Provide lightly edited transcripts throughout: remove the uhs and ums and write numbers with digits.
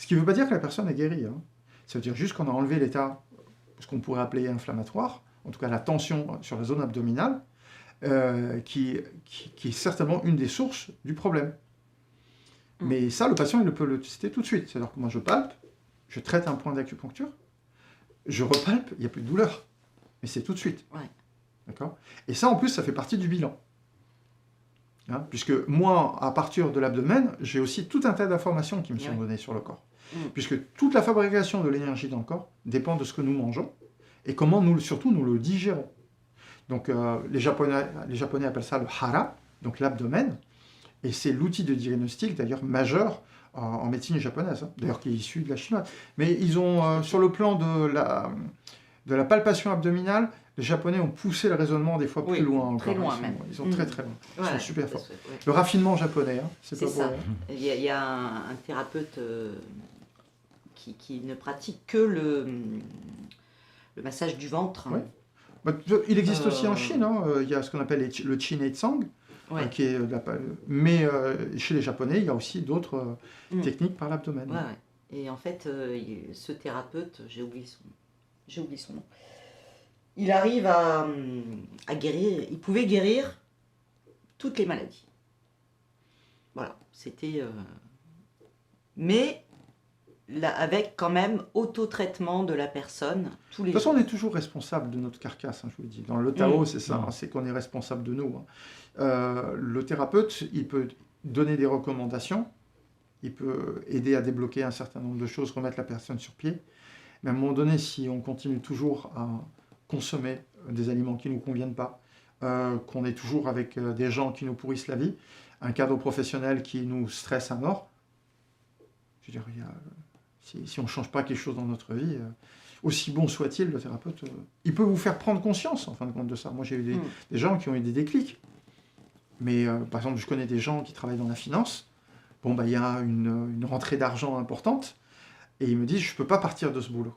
Ce qui ne veut pas dire que la personne est guérie. Hein. Ça veut dire juste qu'on a enlevé l'état, ce qu'on pourrait appeler inflammatoire, en tout cas la tension sur la zone abdominale, qui est certainement une des sources du problème. Mais ça, le patient, il peut le tester tout de suite. C'est-à-dire que moi, je palpe, je traite un point d'acupuncture, je repalpe, il n'y a plus de douleur. Mais c'est tout de suite. Ouais. D'accord ? Et ça, en plus, ça fait partie du bilan. Hein, puisque moi, à partir de l'abdomen, j'ai aussi tout un tas d'informations qui me sont données sur le corps. Puisque toute la fabrication de l'énergie dans le corps dépend de ce que nous mangeons et comment, surtout, nous le digérons. Donc, les Japonais appellent ça le hara, donc l'abdomen. Et c'est l'outil de diagnostic, d'ailleurs, majeur en médecine japonaise, hein, d'ailleurs, qui est issu de la chinoise. Mais ils ont, sur le plan de la palpation abdominale, les Japonais ont poussé le raisonnement des fois plus loin encore. Très loin même. Ils sont très très loin. Ils sont super forts. Ouais. Le raffinement japonais, hein, c'est pas ça. beau, hein. Il y a un thérapeute qui ne pratique que le massage du ventre. Ouais. Bah, il existe aussi en Chine, hein. Il y a ce qu'on appelle le Chin-Ei-Tsang, qui est mais chez les Japonais, il y a aussi d'autres techniques par l'abdomen. Ouais. Et en fait, ce thérapeute, j'ai oublié son nom, il arrive à guérir, il pouvait guérir toutes les maladies. Voilà, c'était... Mais avec quand même autotraitement de la personne tous les jours. De toute façon, on est toujours responsable de notre carcasse, hein, je vous le dis. Dans le Tao, c'est ça, hein, c'est qu'on est responsable de nous. Hein. Le thérapeute, il peut donner des recommandations, il peut aider à débloquer un certain nombre de choses, remettre la personne sur pied. Mais à un moment donné, si on continue toujours à consommer des aliments qui ne nous conviennent pas, qu'on est toujours avec des gens qui nous pourrissent la vie, un cadre professionnel qui nous stresse à mort, je veux dire, si on ne change pas quelque chose dans notre vie, aussi bon soit-il, le thérapeute, il peut vous faire prendre conscience, en fin de compte, de ça. Moi, j'ai eu des gens qui ont eu des déclics. Mais, par exemple, je connais des gens qui travaillent dans la finance. Bon, il y a une rentrée d'argent importante. Et ils me disent, je ne peux pas partir de ce boulot.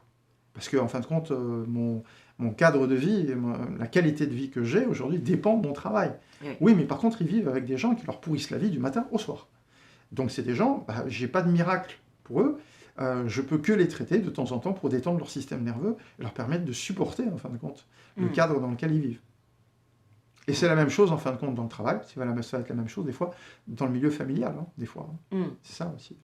Parce que, en fin de compte, mon cadre de vie, la qualité de vie que j'ai aujourd'hui dépend de mon travail. Oui, mais par contre, ils vivent avec des gens qui leur pourrissent la vie du matin au soir. Donc, c'est des gens, je n'ai pas de miracle pour eux. Je peux que les traiter de temps en temps pour détendre leur système nerveux et leur permettre de supporter, en fin de compte, le cadre dans lequel ils vivent. Et c'est la même chose, en fin de compte, dans le travail. Ça va être la même chose, des fois, dans le milieu familial, hein, des fois. C'est ça aussi.